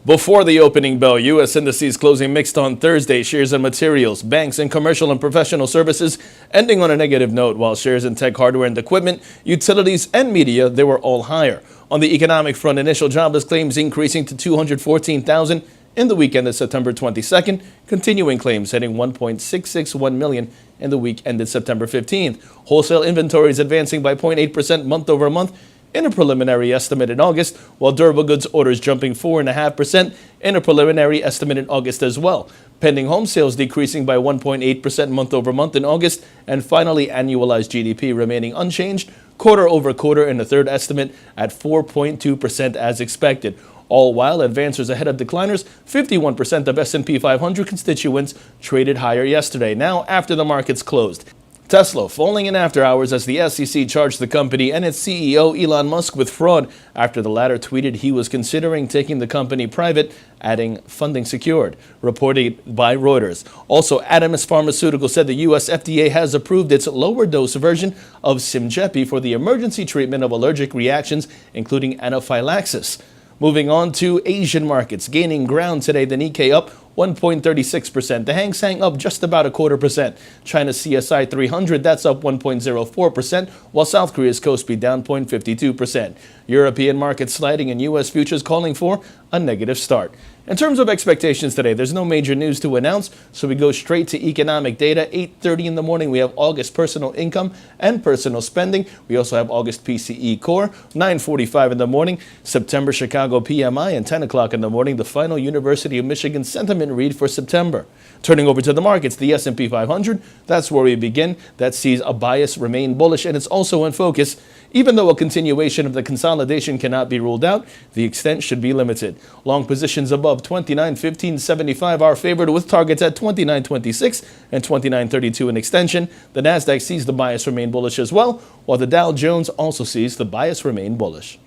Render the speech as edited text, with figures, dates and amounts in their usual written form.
Before the opening bell, U.S. indices closing mixed on Thursday. Shares in materials, banks, and commercial and professional services ending on a negative note, while shares in tech, hardware and equipment, utilities, and media, they were all higher. On the economic front, initial jobless claims increasing to 214,000 in the week ended September 22nd, continuing claims hitting 1.661 million in the week ended September 15th. Wholesale inventories advancing by 0.8% month over month in a preliminary estimate in August, while durable goods orders jumping 4.5% in a preliminary estimate in August as well. Pending home sales decreasing by 1.8% month over month in August, and finally annualized GDP remaining unchanged quarter over quarter in the third estimate at 4.2% as expected. All while advancers ahead of decliners, 51% of SP 500 constituents traded higher yesterday, now after the markets closed. Tesla falling in after hours as the SEC charged the company and its CEO Elon Musk with fraud after the latter tweeted he was considering taking the company private, adding funding secured, reported by Reuters. Also, Adamas Pharmaceutical said the U.S. FDA has approved its lower dose version of Simjepi for the emergency treatment of allergic reactions, including anaphylaxis. Moving on to Asian markets, gaining ground today, the Nikkei up 1.36%. The Hang Seng up just about 0.25%. China's CSI 300, that's up 1.04%, while South Korea's Kospi down 0.52%. European markets sliding and U.S. futures calling for a negative start. In terms of expectations today, there's no major news to announce, so we go straight to economic data. 8:30 in the morning, we have August personal income and personal spending. We also have August PCE core. 9:45 in the morning, September Chicago PMI, and 10 o'clock in the morning, the final University of Michigan sentiment read for September. Turning over to the markets, the SP 500, that's where we begin. That sees a bias remain bullish, and it's also in focus. Even though a continuation of the consolidation cannot be ruled out, the extent should be limited. Long positions above 29.1575 are favored, with targets at 29.26 and 29.32 in extension. The Nasdaq sees the bias remain bullish as well, while the Dow Jones also sees the bias remain bullish.